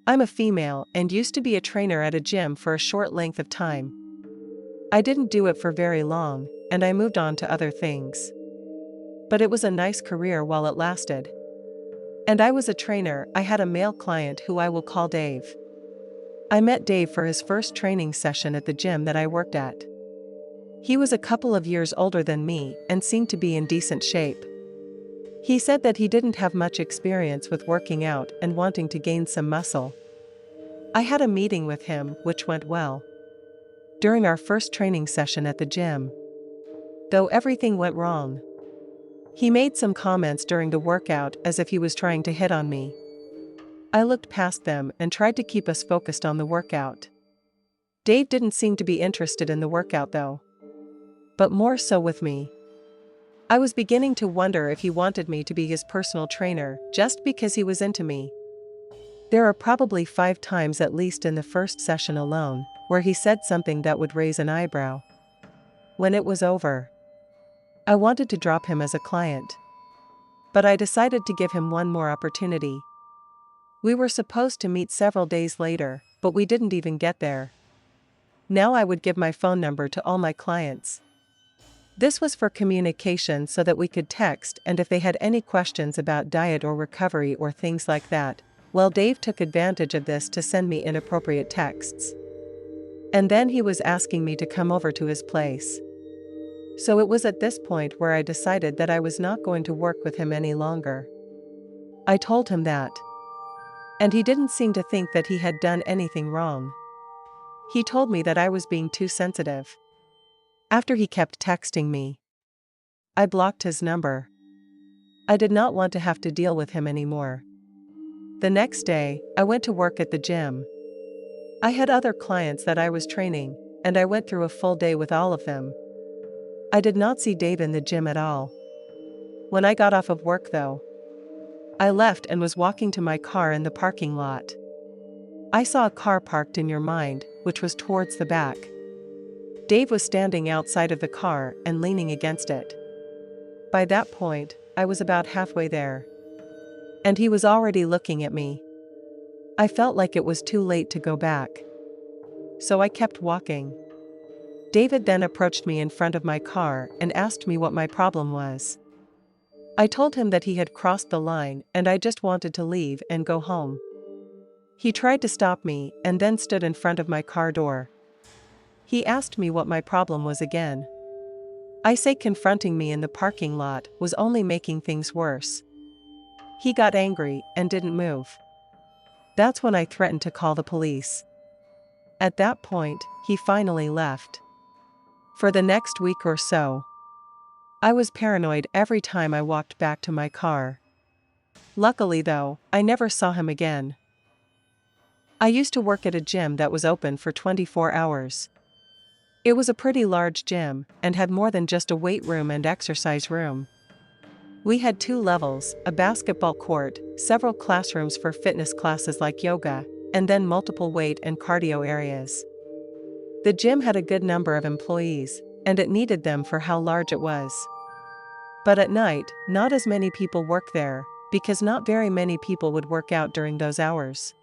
I'm a female and used to be a trainer at a gym for a short length of time. I didn't do it for very long, and I moved on to other things. But it was a nice career while it lasted. And I was a trainer. I had a male client who I will call Dave. I met Dave for his first training session at the gym that I worked at. He was a couple of years older than me and seemed to be in decent shape. He said that he didn't have much experience with working out and wanting to gain some muscle. I had a meeting with him, which went well. During our first training session at the gym, though everything went wrong, he made some comments during the workout as if he was trying to hit on me. I looked past them and tried to keep us focused on the workout. Dave didn't seem to be interested in the workout though, but more so with me. I was beginning to wonder if he wanted me to be his personal trainer just because he was into me. There are probably 5 times at least in the first session alone where he said something that would raise an eyebrow. When it was over, I wanted to drop him as a client. But I decided to give him one more opportunity. We were supposed to meet several days later, but we didn't even get there. Now I would give my phone number to all my clients. This was for communication so that we could text, and if they had any questions about diet or recovery or things like that, well, Dave took advantage of this to send me inappropriate texts. And then he was asking me to come over to his place. So it was at this point where I decided that I was not going to work with him any longer. I told him that. And he didn't seem to think that he had done anything wrong. He told me that I was being too sensitive. After he kept texting me, I blocked his number. I did not want to have to deal with him anymore. The next day, I went to work at the gym. I had other clients that I was training, and I went through a full day with all of them. I did not see Dave in the gym at all. When I got off of work though, I left and was walking to my car in the parking lot. I saw a car parked in your mind, which was towards the back. Dave was standing outside of the car and leaning against it. By that point, I was about halfway there. And he was already looking at me. I felt like it was too late to go back. So I kept walking. David then approached me in front of my car and asked me what my problem was. I told him that he had crossed the line and I just wanted to leave and go home. He tried to stop me and then stood in front of my car door. He asked me what my problem was again. I say confronting me in the parking lot was only making things worse. He got angry and didn't move. That's when I threatened to call the police. At that point, he finally left. For the next week or so, I was paranoid every time I walked back to my car. Luckily though, I never saw him again. I used to work at a gym that was open for 24 hours. It was a pretty large gym and had more than just a weight room and exercise room. We had 2 levels, a basketball court, several classrooms for fitness classes like yoga, and then multiple weight and cardio areas. The gym had a good number of employees, and it needed them for how large it was. But at night, not as many people work there, because not very many people would work out during those hours.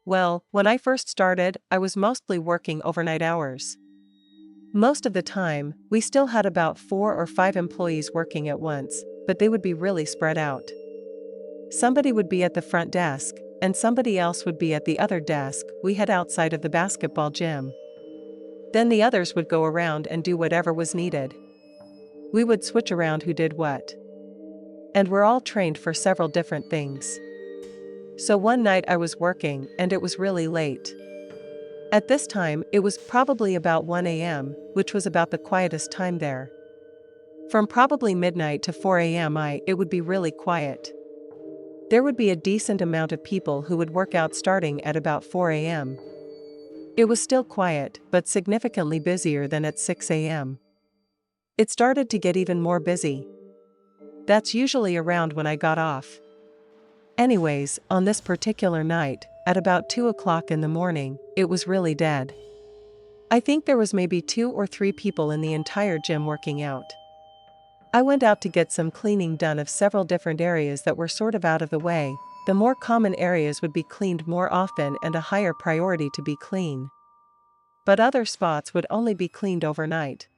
Well, when I first started, I was mostly working overnight hours. Most of the time, we still had about 4 or 5 employees working at once, but they would be really spread out. Somebody would be at the front desk, and somebody else would be at the other desk we had outside of the basketball gym. Then the others would go around and do whatever was needed. We would switch around who did what. And we're all trained for several different things. So one night I was working and it was really late. At this time, it was probably about 1 a.m., which was about the quietest time there. From probably midnight to 4 a.m. it would be really quiet. There would be a decent amount of people who would work out starting at about 4 a.m. It was still quiet, but significantly busier than at 6 a.m. It started to get even more busy. That's usually around when I got off. Anyways, on this particular night, at about 2 o'clock in the morning, it was really dead. I think there was maybe 2 or 3 people in the entire gym working out. I went out to get some cleaning done of several different areas that were sort of out of the way, the more common areas would be cleaned more often and a higher priority to be clean. But other spots would only be cleaned overnight.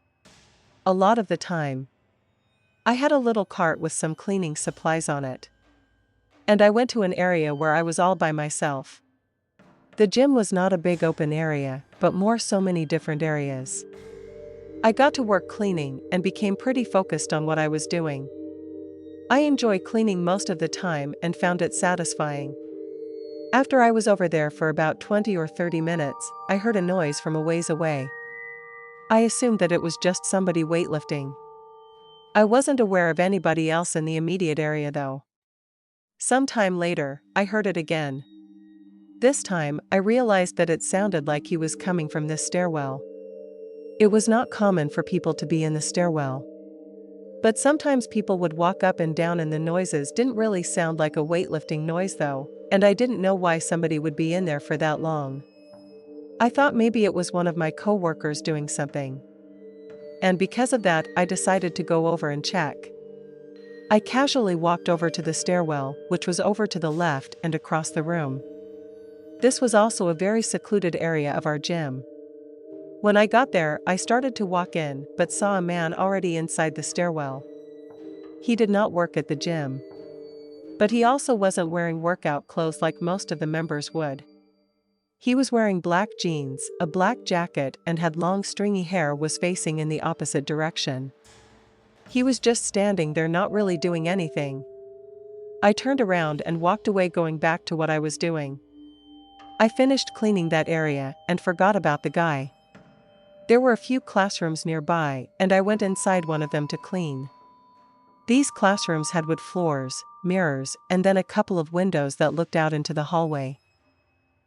A lot of the time. I had a little cart with some cleaning supplies on it. And I went to an area where I was all by myself. The gym was not a big open area, but more so many different areas. I got to work cleaning and became pretty focused on what I was doing. I enjoy cleaning most of the time and found it satisfying. After I was over there for about 20 or 30 minutes, I heard a noise from a ways away. I assumed that it was just somebody weightlifting. I wasn't aware of anybody else in the immediate area though. Some time later, I heard it again. This time, I realized that it sounded like he was coming from this stairwell. It was not common for people to be in the stairwell. But sometimes people would walk up and down and the noises didn't really sound like a weightlifting noise though, and I didn't know why somebody would be in there for that long. I thought maybe it was one of my coworkers doing something. And because of that, I decided to go over and check. I casually walked over to the stairwell, which was over to the left and across the room. This was also a very secluded area of our gym. When I got there, I started to walk in, but saw a man already inside the stairwell. He did not work at the gym. But he also wasn't wearing workout clothes like most of the members would. He was wearing black jeans, a black jacket, and had long stringy hair, was facing in the opposite direction. He was just standing there not really doing anything. I turned around and walked away, going back to what I was doing. I finished cleaning that area and forgot about the guy. There were a few classrooms nearby, and I went inside one of them to clean. These classrooms had wood floors, mirrors, and then a couple of windows that looked out into the hallway.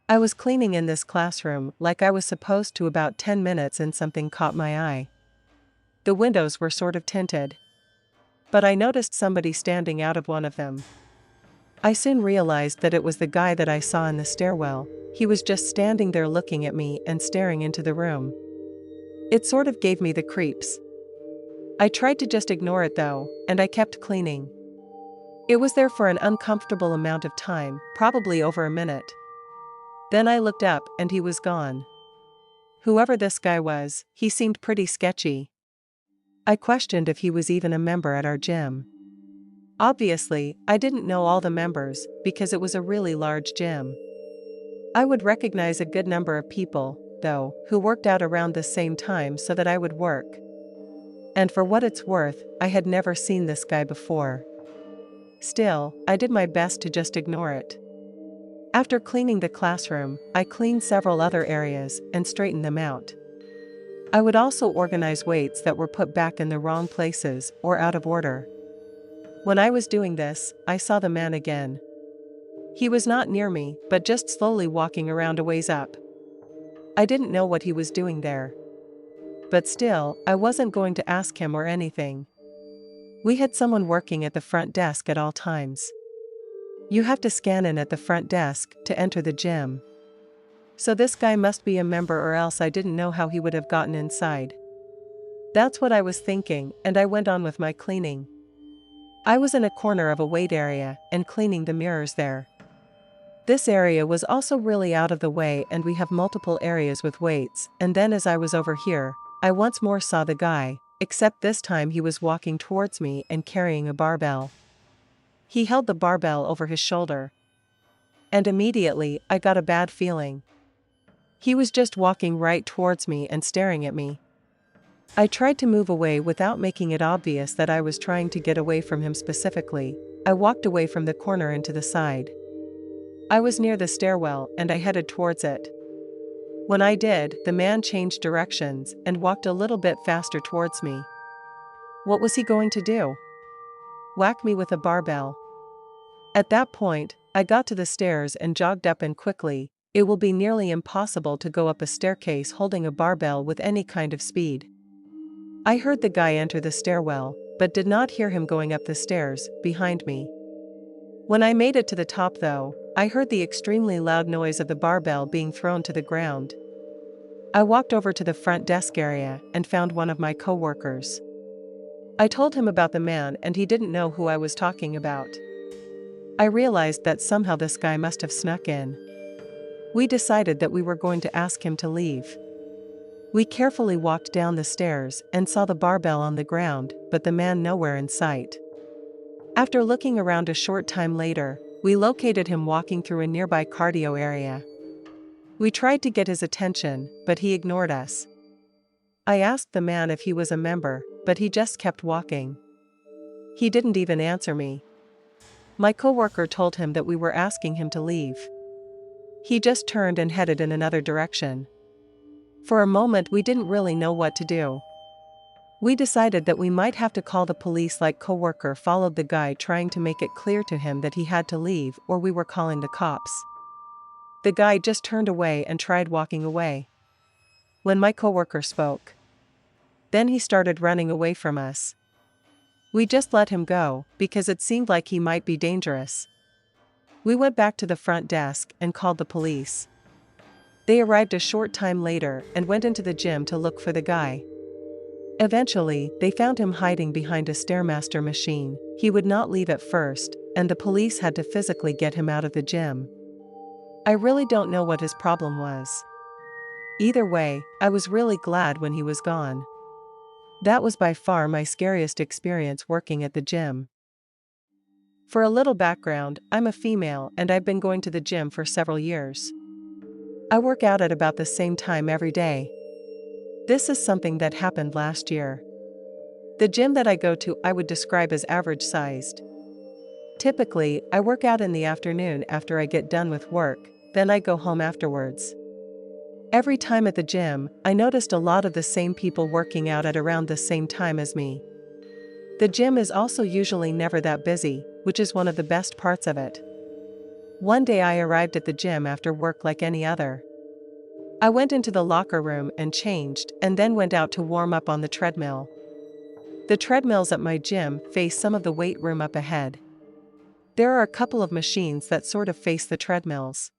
I was cleaning in this classroom like I was supposed to about 10 minutes and something caught my eye. The windows were sort of tinted. But I noticed somebody standing out of one of them. I soon realized that it was the guy that I saw in the stairwell. He was just standing there looking at me and staring into the room. It sort of gave me the creeps. I tried to just ignore it though, and I kept cleaning. It was there for an uncomfortable amount of time, probably over a minute. Then I looked up and he was gone. Whoever this guy was, he seemed pretty sketchy. I questioned if he was even a member at our gym. Obviously, I didn't know all the members because it was a really large gym. I would recognize a good number of people, though, who worked out around the same time so that I would work. And for what it's worth, I had never seen this guy before. Still, I did my best to just ignore it. After cleaning the classroom, I cleaned several other areas and straightened them out. I would also organize weights that were put back in the wrong places or out of order. When I was doing this, I saw the man again. He was not near me, but just slowly walking around a ways up. I didn't know what he was doing there. But still, I wasn't going to ask him or anything. We had someone working at the front desk at all times. You have to scan in at the front desk to enter the gym. So this guy must be a member, or else I didn't know how he would have gotten inside. That's what I was thinking, and I went on with my cleaning. I was in a corner of a weight area and cleaning the mirrors there. This area was also really out of the way, and we have multiple areas with weights, and then as I was over here, I once more saw the guy, except this time he was walking towards me and carrying a barbell. He held the barbell over his shoulder. And immediately, I got a bad feeling. He was just walking right towards me and staring at me. I tried to move away without making it obvious that I was trying to get away from him specifically. I walked away from the corner and to the side. I was near the stairwell and I headed towards it. When I did, the man changed directions and walked a little bit faster towards me. What was he going to do? Whack me with a barbell? At that point, I got to the stairs and jogged up, and quickly, it will be nearly impossible to go up a staircase holding a barbell with any kind of speed. I heard the guy enter the stairwell, but did not hear him going up the stairs behind me. When I made it to the top though, I heard the extremely loud noise of the barbell being thrown to the ground. I walked over to the front desk area and found one of my coworkers. I told him about the man and he didn't know who I was talking about. I realized that somehow this guy must have snuck in. We decided that we were going to ask him to leave. We carefully walked down the stairs and saw the barbell on the ground, but the man nowhere in sight. After looking around a short time later, we located him walking through a nearby cardio area. We tried to get his attention, but he ignored us. I asked the man if he was a member, but he just kept walking. He didn't even answer me. My coworker told him that we were asking him to leave. He just turned and headed in another direction. For a moment we didn't really know what to do. We decided that we might have to call the police, like coworker followed the guy trying to make it clear to him that he had to leave or we were calling the cops. The guy just turned away and tried walking away. When my coworker spoke, then he started running away from us. We just let him go, because it seemed like he might be dangerous. We went back to the front desk and called the police. They arrived a short time later and went into the gym to look for the guy. Eventually, they found him hiding behind a Stairmaster machine. He would not leave at first, and the police had to physically get him out of the gym. I really don't know what his problem was. Either way, I was really glad when he was gone. That was by far my scariest experience working at the gym. For a little background, I'm a female and I've been going to the gym for several years. I work out at about the same time every day. This is something that happened last year. The gym that I go to I would describe as average-sized. Typically, I work out in the afternoon after I get done with work, then I go home afterwards. Every time at the gym, I noticed a lot of the same people working out at around the same time as me. The gym is also usually never that busy, which is one of the best parts of it. One day I arrived at the gym after work like any other. I went into the locker room and changed, and then went out to warm up on the treadmill. The treadmills at my gym face some of the weight room up ahead. There are a couple of machines that sort of face the treadmills.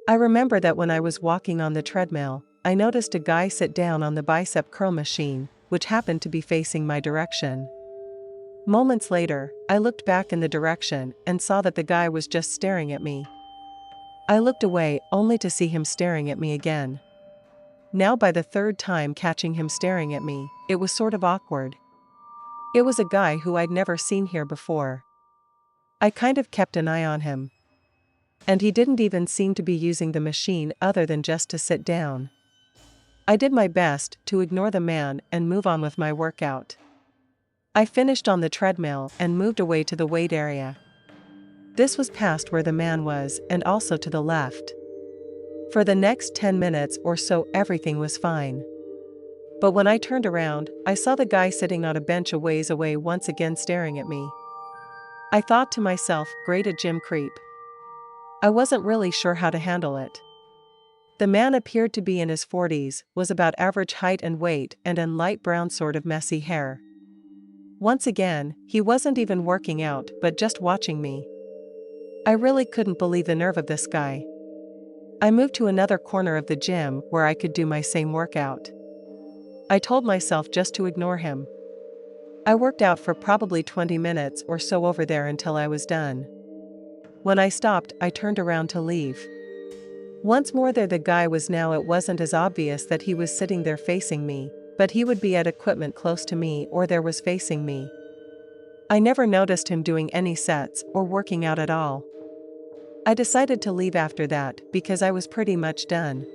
I remember that when I was walking on the treadmill, I noticed a guy sit down on the bicep curl machine, which happened to be facing my direction. Moments later, I looked back in the direction and saw that the guy was just staring at me. I looked away only to see him staring at me again. Now by the third time catching him staring at me, it was sort of awkward. It was a guy who I'd never seen here before. I kind of kept an eye on him. And he didn't even seem to be using the machine other than just to sit down. I did my best to ignore the man and move on with my workout. I finished on the treadmill and moved away to the weight area. This was past where the man was and also to the left. For the next 10 minutes or so everything was fine. But when I turned around, I saw the guy sitting on a bench a ways away once again staring at me. I thought to myself, great, a gym creep. I wasn't really sure how to handle it. The man appeared to be in his 40s, was about average height and weight, and in light brown sort of messy hair. Once again, he wasn't even working out but just watching me. I really couldn't believe the nerve of this guy. I moved to another corner of the gym where I could do my same workout. I told myself just to ignore him. I worked out for probably 20 minutes or so over there until I was done. When I stopped, I turned around to leave. Once more there the guy was. Now it wasn't as obvious that he was sitting there facing me, but he would be at equipment close to me or there was facing me. I never noticed him doing any sets or working out at all. I decided to leave after that because I was pretty much done.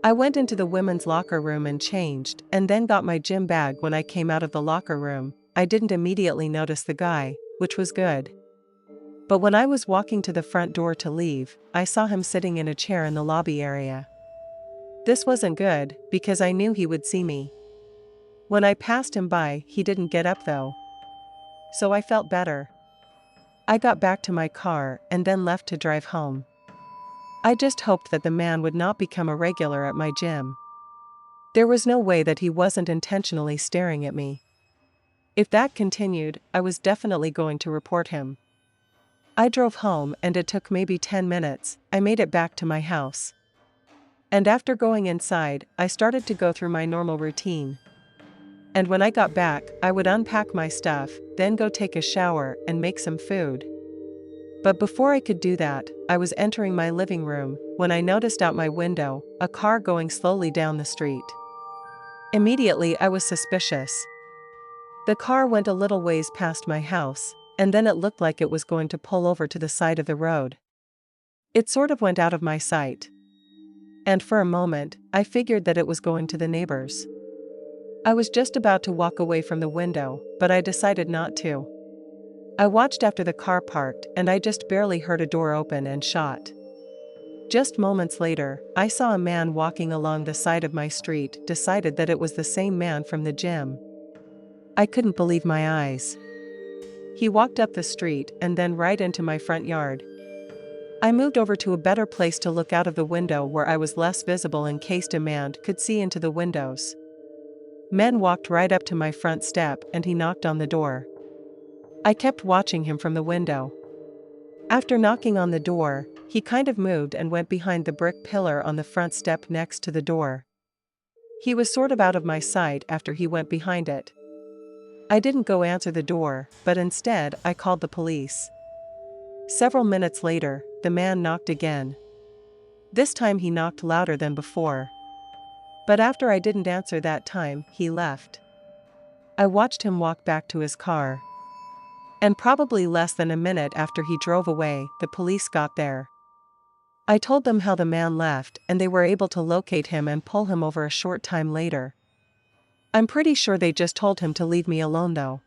I went into the women's locker room and changed, and then got my gym bag. When I came out of the locker room, I didn't immediately notice the guy, which was good. But when I was walking to the front door to leave, I saw him sitting in a chair in the lobby area. This wasn't good, because I knew he would see me. When I passed him by, he didn't get up though. So I felt better. I got back to my car and then left to drive home. I just hoped that the man would not become a regular at my gym. There was no way that he wasn't intentionally staring at me. If that continued, I was definitely going to report him. I drove home and it took maybe 10 minutes, I made it back to my house. And after going inside, I started to go through my normal routine. And when I got back, I would unpack my stuff, then go take a shower and make some food. But before I could do that, I was entering my living room when I noticed out my window a car going slowly down the street. Immediately I was suspicious. The car went a little ways past my house, and then it looked like it was going to pull over to the side of the road. It sort of went out of my sight. And for a moment, I figured that it was going to the neighbors. I was just about to walk away from the window, but I decided not to. I watched after the car parked, and I just barely heard a door open and shut. Just moments later, I saw a man walking along the side of my street, decided that it was the same man from the gym. I couldn't believe my eyes. He walked up the street and then right into my front yard. I moved over to a better place to look out of the window where I was less visible in case a man could see into the windows. Men walked right up to my front step and he knocked on the door. I kept watching him from the window. After knocking on the door, he kind of moved and went behind the brick pillar on the front step next to the door. He was sort of out of my sight after he went behind it. I didn't go answer the door, but instead I called the police. Several minutes later, the man knocked again. This time he knocked louder than before. But after I didn't answer that time, he left. I watched him walk back to his car. And probably less than a minute after he drove away, the police got there. I told them how the man left and they were able to locate him and pull him over a short time later. I'm pretty sure they just told him to leave me alone though.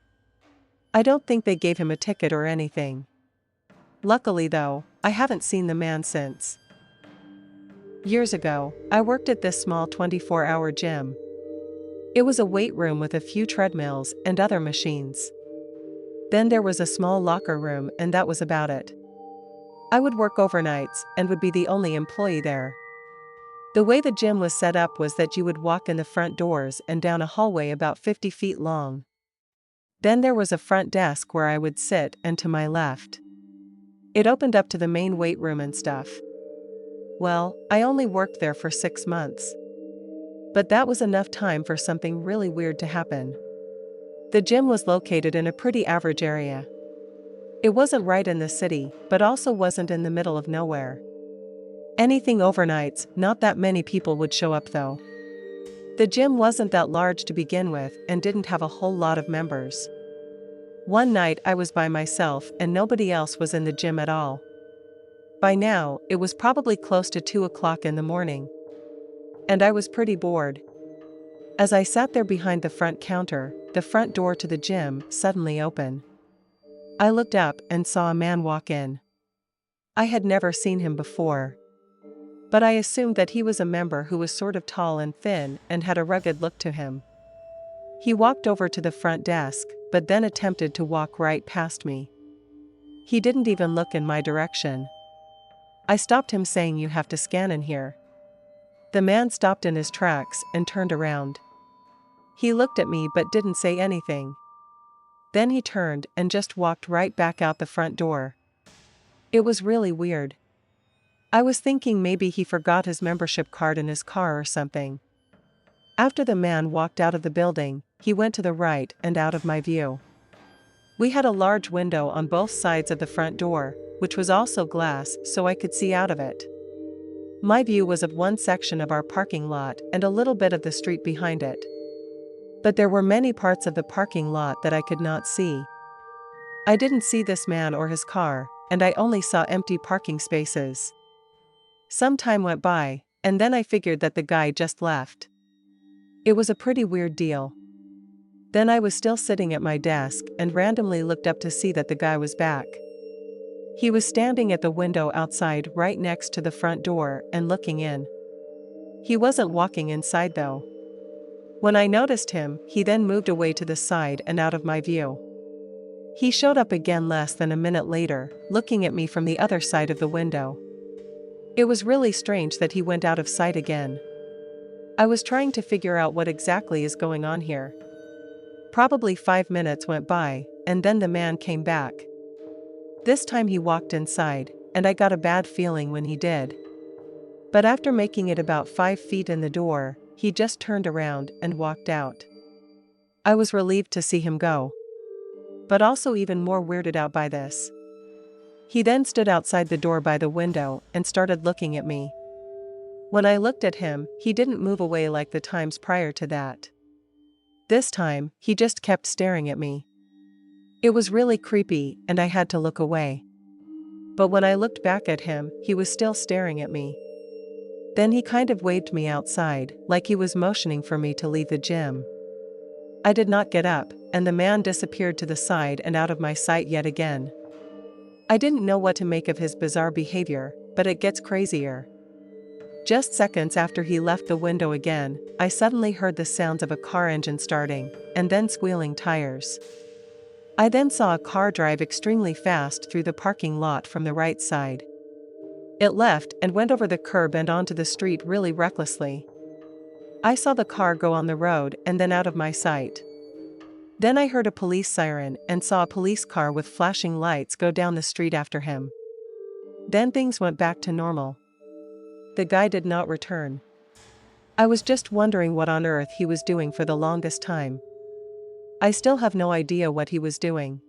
I don't think they gave him a ticket or anything. Luckily though, I haven't seen the man since. Years ago, I worked at this small 24-hour gym. It was a weight room with a few treadmills and other machines. Then there was a small locker room and that was about it. I would work overnights and would be the only employee there. The way the gym was set up was that you would walk in the front doors and down a hallway about 50 feet long. Then there was a front desk where I would sit and to my left. It opened up to the main weight room and stuff. Well, I only worked there for 6 months. But that was enough time for something really weird to happen. The gym was located in a pretty average area. It wasn't right in the city, but also wasn't in the middle of nowhere. Anything overnights, not that many people would show up though. The gym wasn't that large to begin with and didn't have a whole lot of members. One night I was by myself and nobody else was in the gym at all. By now, it was probably close to 2 o'clock in the morning. And I was pretty bored. As I sat there behind the front counter, the front door to the gym suddenly opened. I looked up and saw a man walk in. I had never seen him before. But I assumed that he was a member who was sort of tall and thin and had a rugged look to him. He walked over to the front desk, but then attempted to walk right past me. He didn't even look in my direction. I stopped him saying, "You have to scan in here." The man stopped in his tracks and turned around. He looked at me but didn't say anything. Then he turned and just walked right back out the front door. It was really weird. I was thinking maybe he forgot his membership card in his car or something. After the man walked out of the building, he went to the right and out of my view. We had a large window on both sides of the front door, which was also glass, so I could see out of it. My view was of one section of our parking lot and a little bit of the street behind it. But there were many parts of the parking lot that I could not see. I didn't see this man or his car, and I only saw empty parking spaces. Some time went by, and then I figured that the guy just left. It was a pretty weird deal. Then I was still sitting at my desk and randomly looked up to see that the guy was back. He was standing at the window outside right next to the front door and looking in. He wasn't walking inside though. When I noticed him, he then moved away to the side and out of my view. He showed up again less than a minute later, looking at me from the other side of the window. It was really strange that he went out of sight again. I was trying to figure out what exactly is going on here. Probably 5 minutes went by, and then the man came back. This time he walked inside, and I got a bad feeling when he did. But after making it about 5 feet in the door, he just turned around and walked out. I was relieved to see him go. But also even more weirded out by this. He then stood outside the door by the window and started looking at me. When I looked at him, he didn't move away like the times prior to that. This time, he just kept staring at me. It was really creepy, and I had to look away. But when I looked back at him, he was still staring at me. Then he kind of waved me outside, like he was motioning for me to leave the gym. I did not get up, and the man disappeared to the side and out of my sight yet again. I didn't know what to make of his bizarre behavior, but it gets crazier. Just seconds after he left the window again, I suddenly heard the sounds of a car engine starting, and then squealing tires. I then saw a car drive extremely fast through the parking lot from the right side. It left and went over the curb and onto the street really recklessly. I saw the car go on the road and then out of my sight. Then I heard a police siren and saw a police car with flashing lights go down the street after him. Then things went back to normal. The guy did not return. I was just wondering what on earth he was doing for the longest time. I still have no idea what he was doing.